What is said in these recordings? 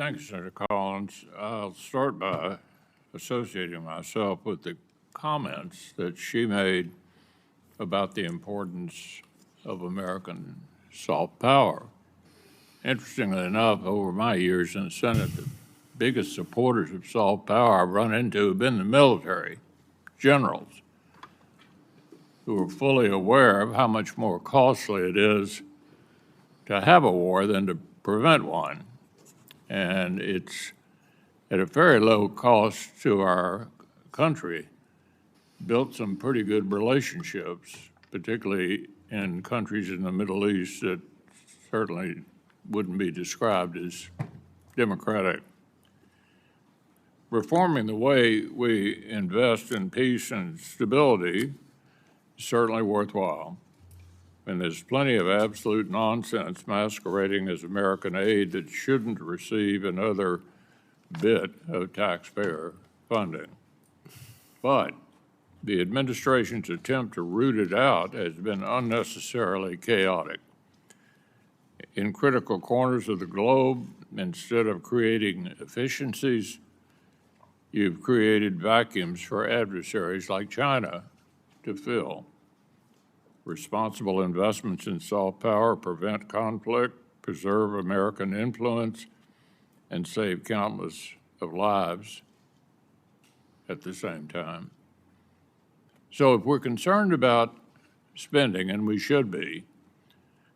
Thank you, Senator Collins. I'll start by associating myself with the comments that she made about the importance of American soft power. Interestingly enough, over my years in the Senate, the biggest supporters of soft power I've run into have been the military, generals, who are fully aware of how much more costly it is to have a war than to prevent one. And it's at a very low cost to our country, built some pretty good relationships, particularly in countries in the Middle East that certainly wouldn't be described as democratic. Reforming the way we invest in peace and stability is certainly worthwhile. And there's plenty of absolute nonsense masquerading as American aid that shouldn't receive another bit of taxpayer funding. But the administration's attempt to root it out has been unnecessarily chaotic. In critical corners of the globe, instead of creating efficiencies, you've created vacuums for adversaries like China to fill. Responsible investments in soft power prevent conflict, preserve American influence, and save countless of lives at the same time. So if we're concerned about spending, and we should be,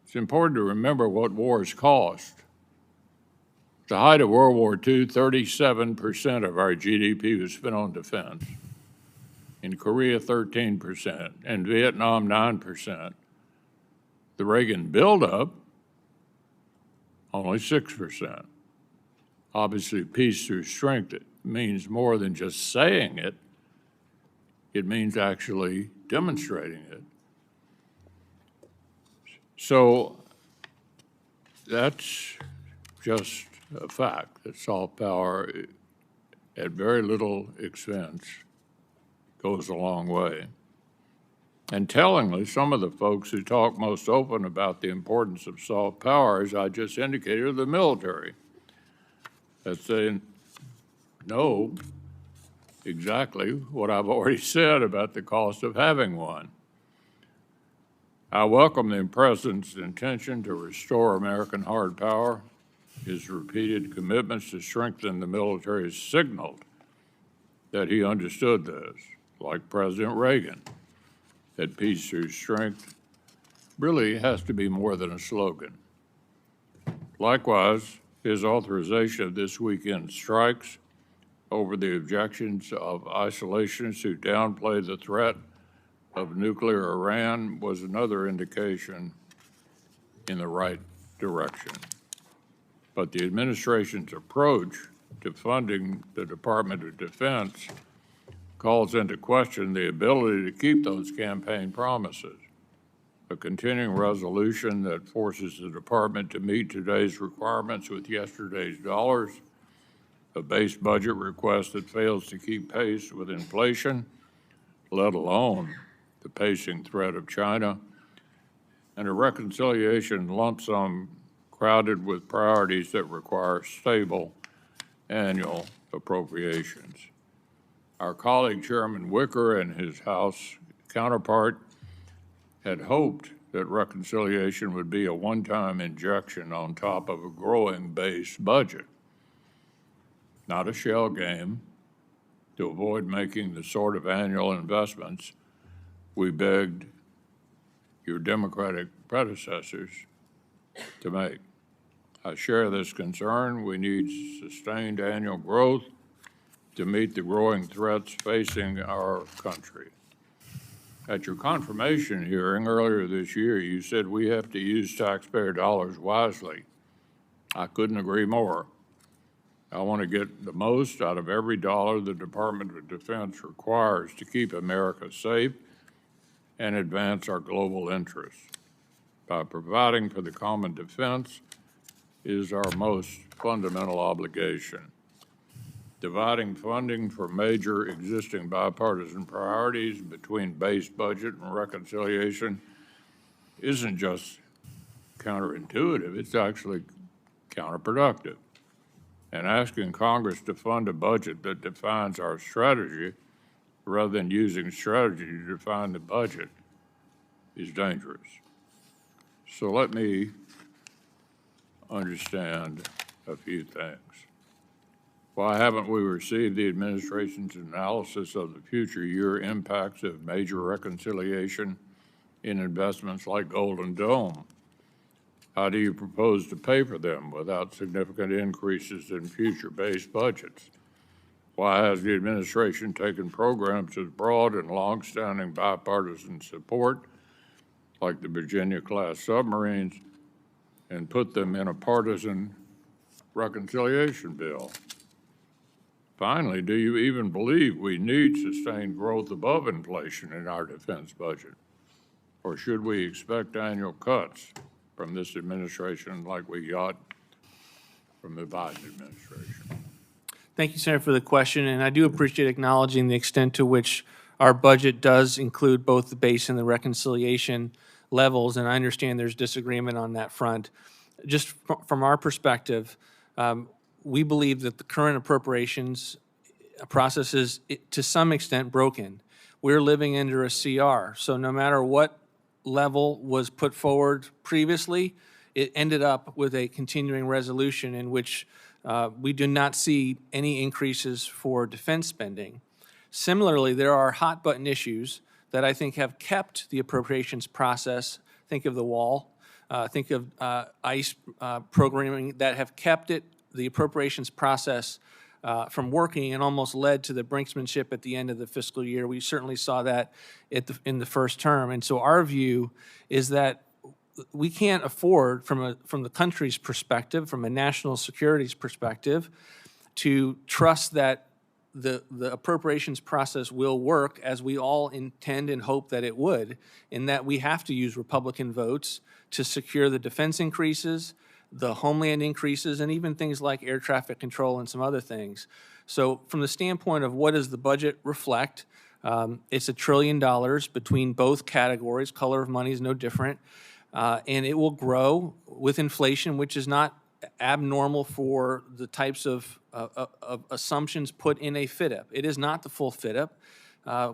it's important to remember what wars cost. At the height of World War II, 37% of our GDP was spent on defense. In Korea, 13%, and Vietnam, 9%. The Reagan buildup, only 6%. Obviously, peace through strength means more than just saying it. It means actually demonstrating it. So that's just a fact that soft power, at very little expense, goes a long way. And tellingly, some of the folks who talk most open about the importance of soft power, as I just indicated, are the military. That they know exactly what I've already said about the cost of having one. I welcome the President's intention to restore American hard power. His repeated commitments to strengthen the military signaled that he understood this, like President Reagan, that peace through strength really has to be more than a slogan. Likewise, his authorization of this weekend's strikes over the objections of isolationists who downplay the threat of nuclear Iran was another indication in the right direction. But the administration's approach to funding the Department of Defense calls into question the ability to keep those campaign promises. A continuing resolution that forces the department to meet today's requirements with yesterday's dollars, a base budget request that fails to keep pace with inflation, let alone the pacing threat of China, and a reconciliation lump sum crowded with priorities that require stable annual appropriations. Our colleague, Chairman Wicker, and his House counterpart had hoped that reconciliation would be a one-time injection on top of a growing base budget, not a shell game, to avoid making the sort of annual investments we begged your Democratic predecessors to make. I share this concern. We need sustained annual growth to meet the growing threats facing our country. At your confirmation hearing earlier this year, you said we have to use taxpayer dollars wisely. I couldn't agree more. I want to get the most out of every dollar the Department of Defense requires to keep America safe and advance our global interests. By providing for the common defense is our most fundamental obligation. Dividing funding for major existing bipartisan priorities between base budget and reconciliation isn't just counterintuitive, it's actually counterproductive. and asking Congress to fund a budget that defines our strategy rather than using strategy to define the budget is dangerous. So let me understand a few things. Why haven't we received the administration's analysis of the future year impacts of major reconciliation in investments like Golden Dome? How do you propose to pay for them without significant increases in future-based budgets? Why has the administration taken programs with broad and long-standing bipartisan support, like the Virginia-class submarines, and put them in a partisan reconciliation bill? Finally, do you even believe we need sustained growth above inflation in our defense budget? Or should we expect annual cuts from this administration like we got from the Biden administration? Thank you, Senator, for the question, and I do appreciate acknowledging the extent to which our budget does include both the base and the reconciliation levels, and I understand there's disagreement on that front. Just from our perspective, we believe that the current appropriations process is, to some extent, broken. We're living under a CR, so no matter what level was put forward previously, it ended up with a continuing resolution in which we do not see any increases for defense spending. Similarly, there are hot-button issues that I think have kept the appropriations process, think of the wall, think of ICE programming, that have kept the appropriations process from working and almost led to the brinksmanship at the end of the fiscal year. We certainly saw that in the first term. And so our view is that we can't afford, from the country's perspective, from a national security's perspective, to trust that the appropriations process will work as we all intend and hope that it would, in that we have to use Republican votes to secure the defense increases, the homeland increases, and even things like air traffic control and some other things. So from the standpoint of what does the budget reflect, it's $1 trillion between both categories. Color of money is no different. And it will grow with inflation, which is not abnormal for the types of assumptions put in a FYDP. It is not the full FYDP.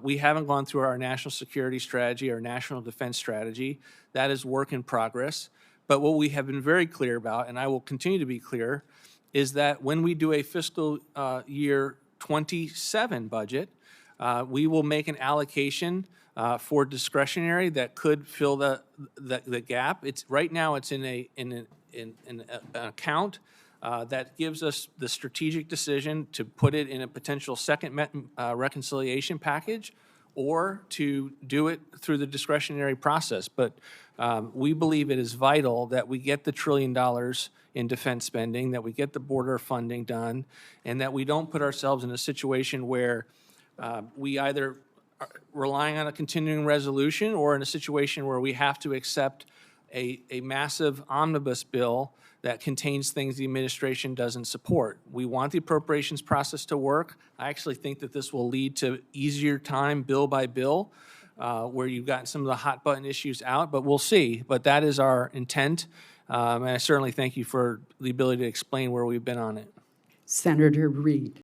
We haven't gone through our national security strategy, our national defense strategy. That is work in progress. But what we have been very clear about, and I will continue to be clear, is that when we do a fiscal year 27 budget, we will make an allocation for discretionary that could fill the gap. Right now it's in an account that gives us the strategic decision to put it in a potential second reconciliation package, or to do it through the discretionary process. But we believe it is vital that we get the $1 trillion in defense spending, that we get the border funding done, and that we don't put ourselves in a situation where we either are relying on a continuing resolution or in a situation where we have to accept a massive omnibus bill that contains things the administration doesn't support. We want the appropriations process to work. I actually think that this will lead to easier time bill by bill, where you've got some of the hot button issues out, but we'll see. But that is our intent, and I certainly thank you for the ability to explain where we've been on it. Senator Reed.